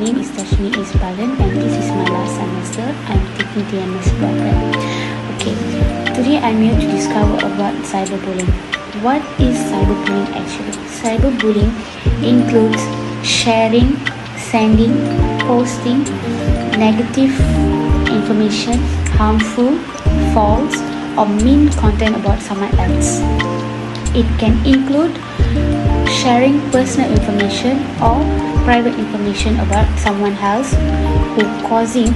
name is Tashmi Isbalan and this is my last semester. I'm taking TMS program. Okay, today I'm here to discover about cyberbullying. What is cyberbullying actually? Cyberbullying includes sharing, sending, posting negative information, harmful, false or mean content about someone else. It can include sharing personal information or private information about someone else who causing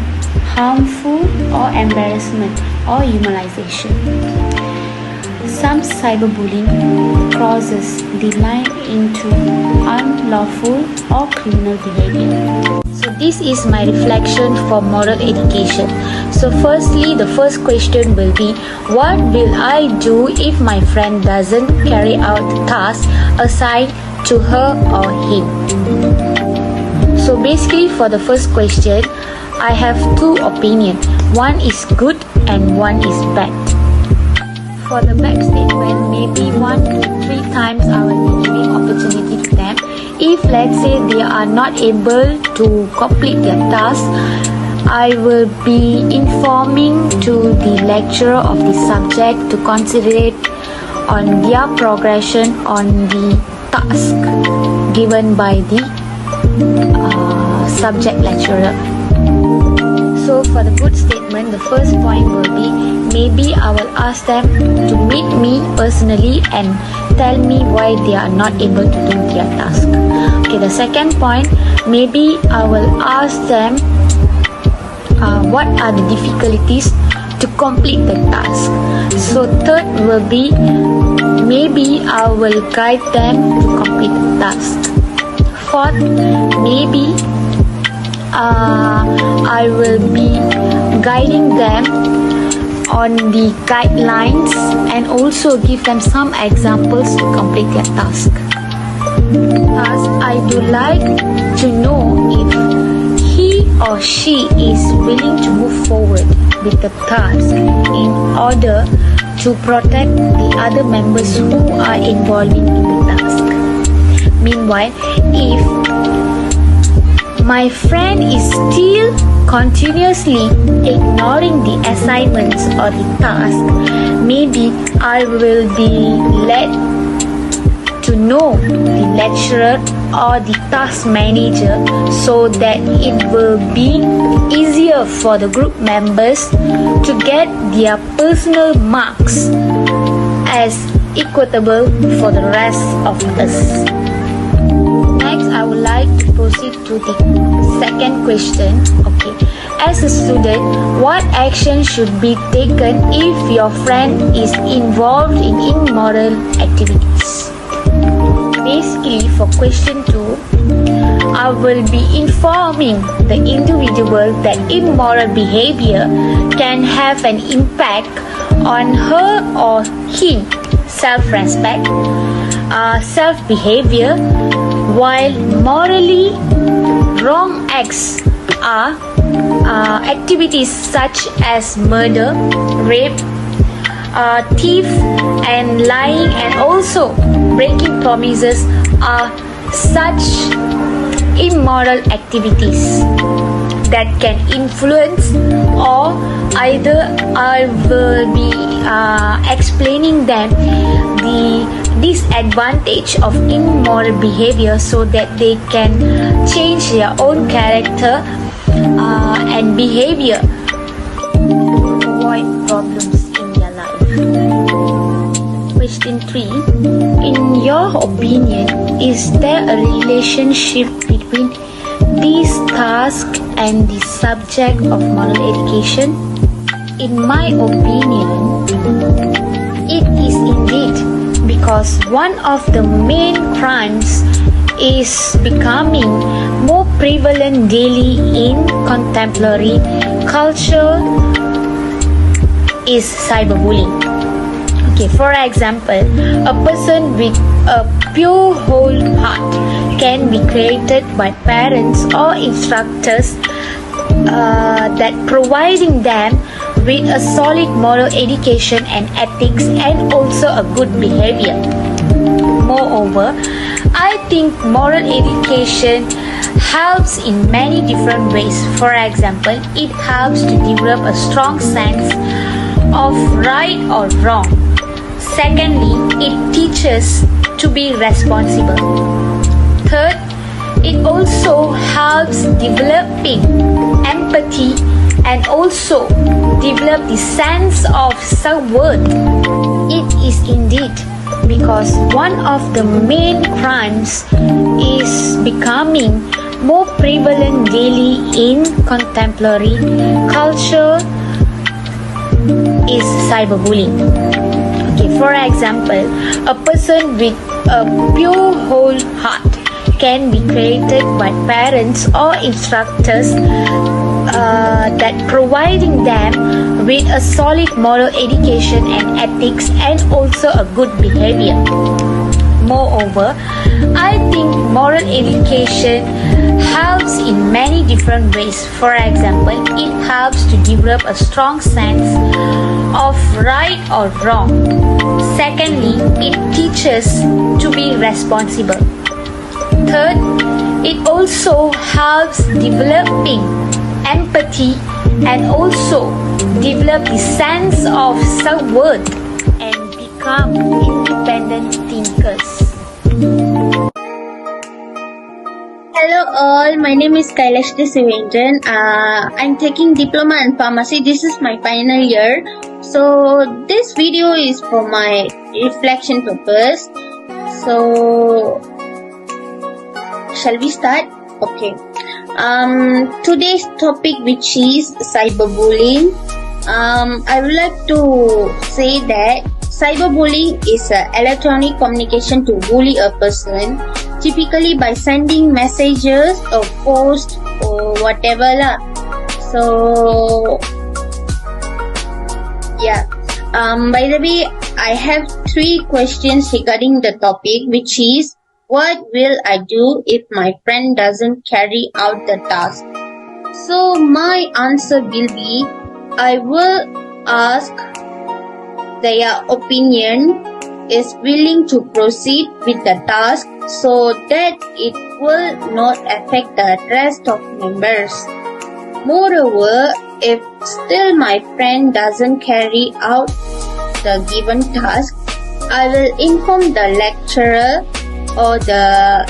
harmful or embarrassment or humiliation. Some cyberbullying crosses the line into unlawful or criminal behavior. So this is my reflection for moral education. So firstly, the first question will be, what will I do if my friend doesn't carry out the task assigned to her or him? So basically for the first question, I have two opinions. One is good and one is bad. For the back statement, maybe 1 to 3 times I will be giving opportunity to them. If let's say they are not able to complete their task, I will be informing to the lecturer of the subject to consider on their progression on the task given by the subject lecturer. So for the good statement, the first point will be, maybe I will ask them to meet me personally and tell me why they are not able to do their task. Okay, the second point, maybe I will ask them what are the difficulties to complete the task. So third will be, maybe I will guide them to complete the task. Fourth, maybe I will be guiding them on the guidelines and also give them some examples to complete their task. Thus, I would like to know if he or she is willing to move forward with the task in order to protect the other members who are involving in the task. Meanwhile, if my friend is still continuously ignoring the assignments or the task, maybe I will be led to know the lecturer or the task manager so that it will be easier for the group members to get their personal marks as equitable for the rest of us. Next, I would like to proceed to the second question. Okay, as a student, what action should be taken if your friend is involved in immoral activities? Basically, for question 2, I will be informing the individual that immoral behavior can have an impact on her or him self-respect, self-behavior, while morally wrong acts are activities such as murder, rape, thief and lying and also breaking promises are such immoral activities that can influence, or either I will be explaining them the disadvantage of immoral behavior so that they can change their own character and behavior to avoid problems in their life. Question 3. In your opinion, is there a relationship between this task and the subject of moral education? In my opinion, it is indeed, because one of the main crimes is becoming more prevalent daily in contemporary culture is cyberbullying. Okay, for example, a person with a pure whole heart can be created by parents or instructors that providing them with a solid moral education and ethics and also a good behavior. Moreover, I think moral education helps in many different ways. For example, it helps to develop a strong sense of right or wrong. Secondly, it teaches to be responsible. Third, it also helps developing empathy and also develop the sense of self-worth. It is indeed because one of the main crimes is becoming more prevalent daily in contemporary culture is cyberbullying. Okay, for example, a person with a pure whole heart can be created by parents or instructors that providing them with a solid moral education and ethics and also a good behavior. Moreover, I think moral education helps in many different ways. For example, it helps to develop a strong sense of right or wrong. Secondly, it teaches to be responsible. Third, it also helps developing empathy and also develop the sense of self-worth and become independent thinkers. Hello all, my name is Kailashri Sivendran. I'm taking diploma in pharmacy. This is my final year. So this video is for my reflection purpose. So shall we start? Okay. Today's topic, which is cyberbullying. I would like to say that cyberbullying is electronic communication to bully a person, typically by sending messages or posts or whatever lah. So yeah. By the way, I have 3 questions regarding the topic, which is, what will I do if my friend doesn't carry out the task? So my answer will be, I will ask their opinion, is willing to proceed with the task so that it will not affect the rest of members. Moreover, if still my friend doesn't carry out the given task, I will inform the lecturer or the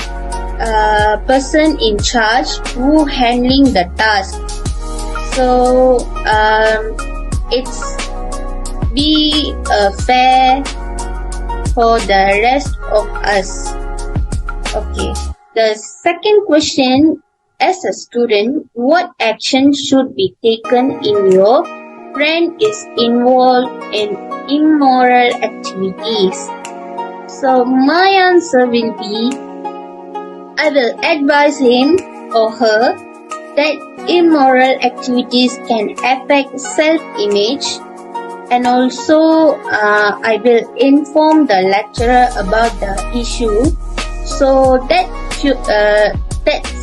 person in charge who handling the task. So it's be fair for the rest of us. Okay. The second question, as a student, what action should be taken if your friend is involved in immoral activities? So my answer will be, I will advise him or her that immoral activities can affect self-image, and also I will inform the lecturer about the issue so that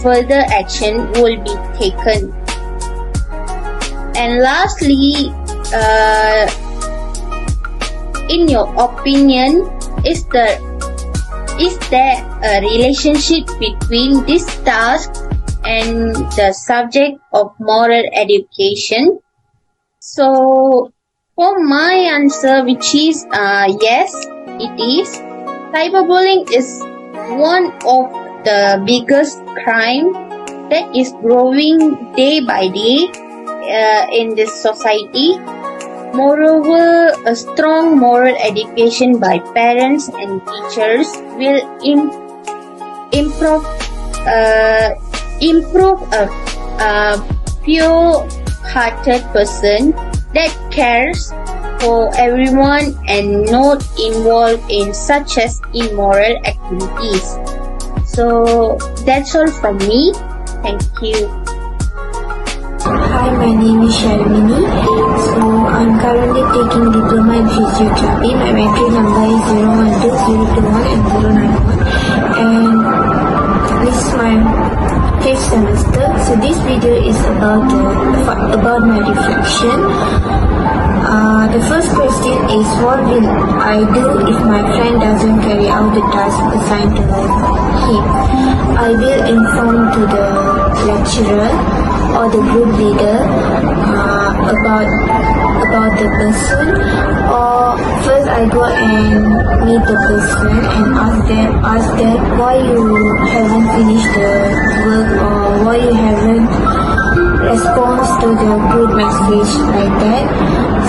further action will be taken. And lastly, in your opinion, is there a relationship between this task and the subject of moral education? So for my answer, which is yes, it is. Cyberbullying is one of the biggest crime that is growing day by day in this society. Moreover, a strong moral education by parents and teachers will improve a pure-hearted person that cares for everyone and not involved in such as immoral activities. So that's all from me. Thank you. Hi, my name is Shalmini. So I'm currently taking diploma in physiotherapy. My entry number is 012021 and 091, and this is my 5th semester. So this video is about my reflection. The first question is, what will I do if my friend doesn't carry out the task assigned to him? I will inform to the lecturer or the group leader about the person, or first I go and meet the person and ask them why you haven't finished the work, or why you haven't responded to the group message, like that.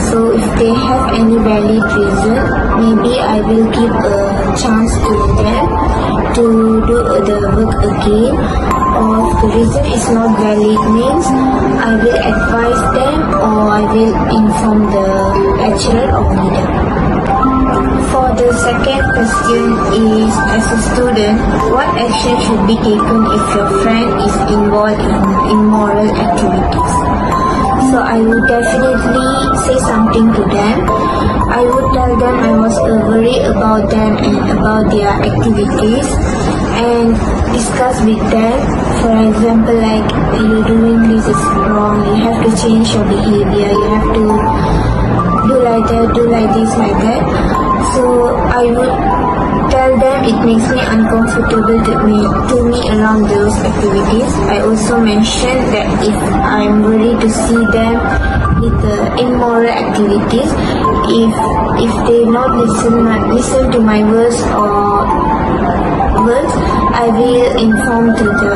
So if they have any valid reason, maybe I will give a chance to them to do the work again. Or if the reason is not valid, means I will advise them or I will inform the lecturer or leader. For the second question is, as a student, what action should be taken if your friend is involved in immoral activities? So I would definitely say something to them. I would tell them I was worried about them and about their activities, and discuss with them. For example, like, you doing this is wrong, you have to change your behavior, you have to do like that, do like this, like that. So I would tell them it makes me uncomfortable to me around those activities. I also mentioned that if I'm worried to see them with the immoral activities, if they not listen to my words, I will inform to the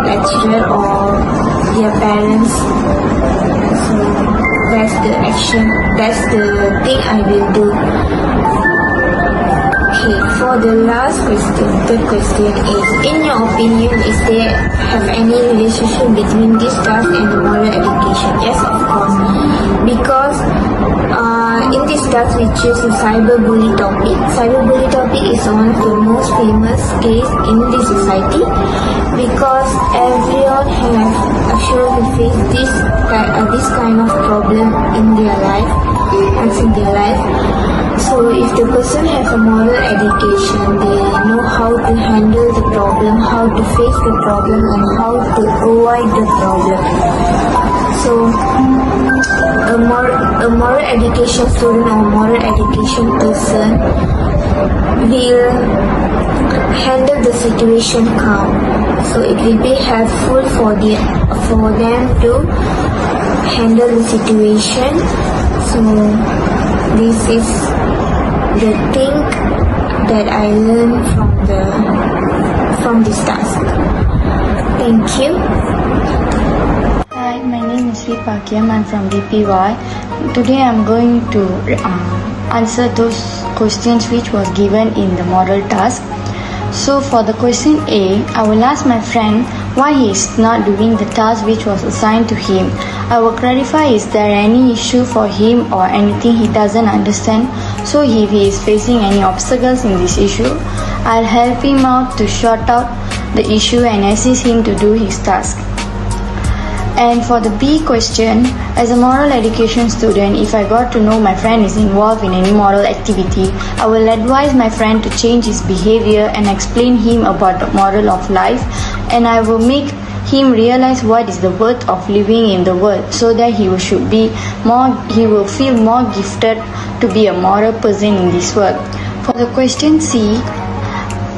lecturer or their parents. So that's the action, that's the thing I will do. Okay, for the last question, third question is, in your opinion, is there have any relationship between this task and the moral education? Yes, of course. Because in this task we choose the cyberbully topic. Cyberbully topic is one of the most famous case in this society, because everyone has actually faced this kind of problem in their life, So if the person has a moral education, they know how to handle the problem, how to face the problem, and how to avoid the problem. So a moral education student or moral education person will handle the situation calm. So it will be helpful for them to handle the situation. So this is the thing that I learned from this task. Thank you. Hi, my name is Sri Pakyam. I'm from DPY. Today I'm going to answer those questions which was given in the moral task. So for the question A, I will ask my friend why he is not doing the task which was assigned to him. I will clarify is there any issue for him or anything he doesn't understand. So if he is facing any obstacles in this issue, I'll help him out to sort out the issue and assist him to do his task. And for the B question, as a moral education student, if I got to know my friend is involved in any moral activity, I will advise my friend to change his behavior and explain him about the moral of life, and I will make him realize what is the worth of living in the world, so that he will feel more gifted to be a moral person in this world. For the question C,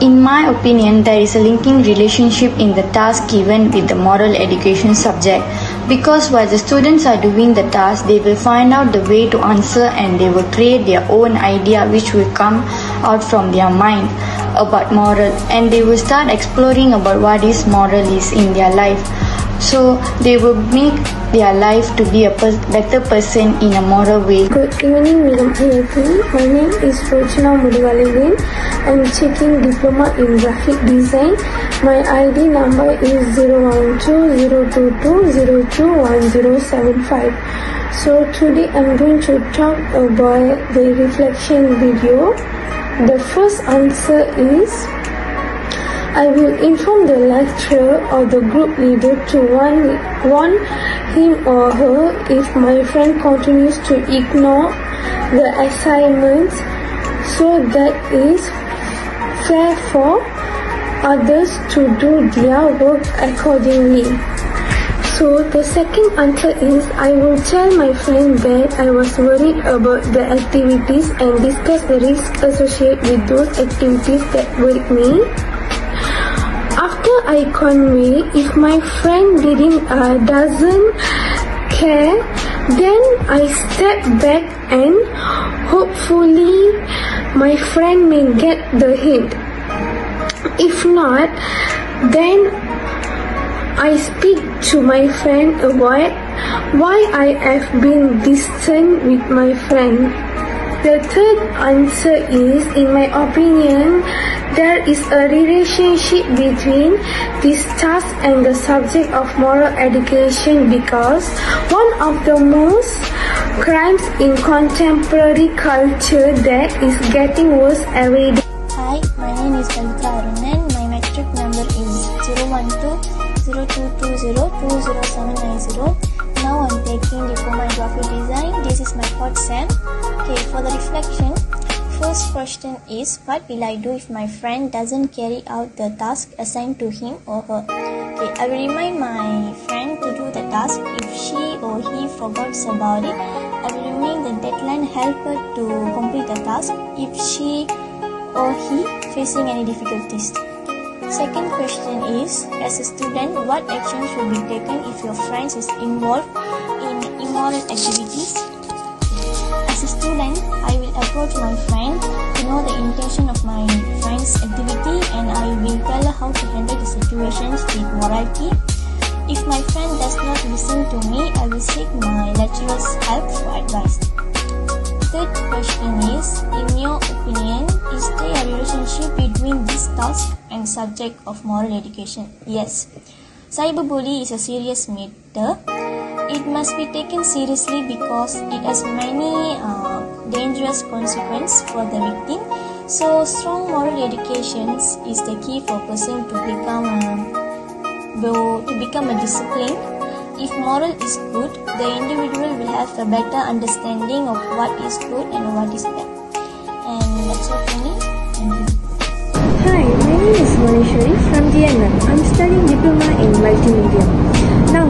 in my opinion, there is a linking relationship in the task given with the moral education subject, because while the students are doing the task, they will find out the way to answer and they will create their own idea which will come out from their mind about moral, and they will start exploring about what is moral is in their life. So they will make their life to be a better person in a moral way. Good evening, Madam Ayati. My name is Rochana Muduvalivin. I am taking diploma in graphic design. My ID number is 012-022-021075. So today I am going to talk about the reflection video. The first answer is, I will inform the lecturer or the group leader to warn him or her if my friend continues to ignore the assignments, so that is fair for others to do their work accordingly. So the second answer is, I will tell my friend that I was worried about the activities and discuss the risk associated with those activities that worried me. After I convey, if my friend doesn't care, then I step back and hopefully my friend may get the hint. If not, then I speak to my friend about why I have been distant with my friend. The third answer is, in my opinion, there is a relationship between this task and the subject of moral education, because one of the most crimes in contemporary culture that is getting worse every day. Hi, my name is Pavitra Arunan. My metric number is 012-0220-20790. Now I'm taking Diploma in Graphic Design. This is my fourth sem. Okay, for the reflection, first question is, what will I do if my friend doesn't carry out the task assigned to him or her? Okay, I will remind my friend to do the task. If she or he forgets about it, I will remind the deadline, help her to complete the task if she or he facing any difficulties. Second question is, as a student, what action should be taken if your friend is involved in immoral activities? As a student, I will approach my friend to know the intention of my friend's activity, and I will tell her how to handle the situations with morality. If my friend does not listen to me, I will seek my lecturer's help for advice. Third question is, in your opinion, is there a relationship between this task and subject of moral education? Yes. Cyberbullying is a serious matter. It must be taken seriously because it has many dangerous consequences for the victim. So, strong moral education is the key for a person to become a discipline. If moral is good, the individual will have a better understanding of what is good and what is bad. And that's all for me. Thank you. Hi, my name is Manishwari from DNM. I'm studying Diploma in Multimedia. Now,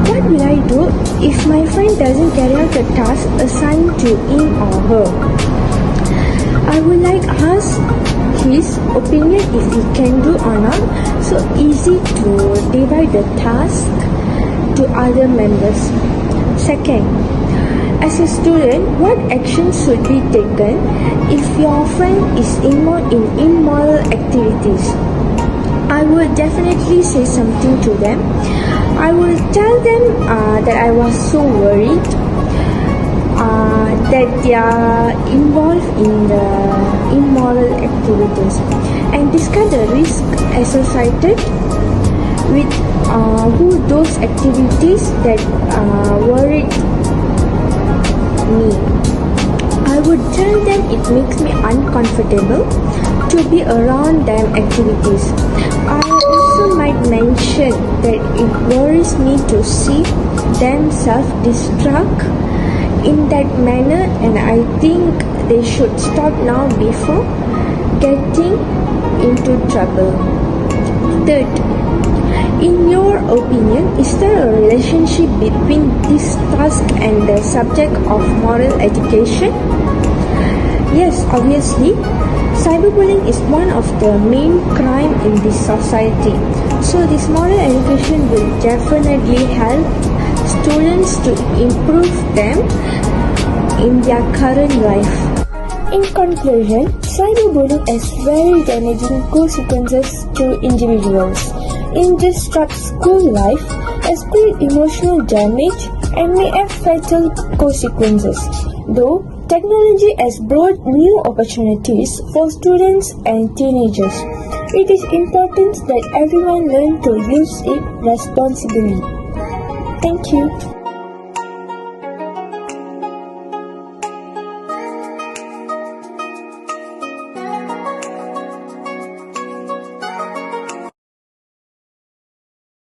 what will I do if my friend doesn't carry out the task assigned to him or her? I would like to ask his opinion if he can do or not. So easy to divide the task to other members. Second, as a student, what actions should be taken if your friend is involved in immoral activities? I will definitely say something to them. I will tell them that I was so worried that they are involved in the immoral activities, and discuss the risk associated with those activities that worried me. I would tell them it makes me uncomfortable to be around them activities. I also might mention that it worries me to see them self-destruct in that manner, and I think they should stop now before getting into trouble. Third, in your opinion, is there a relationship between this task and the subject of moral education? Yes, obviously. Cyberbullying is one of the main crime in this society. So this moral education will definitely help students to improve them in their current life. In conclusion, cyberbullying has very damaging consequences to individuals. It disrupts school life, has great emotional damage, and may have fatal consequences. Though technology has brought new opportunities for students and teenagers, it is important that everyone learn to use it responsibly. Thank you.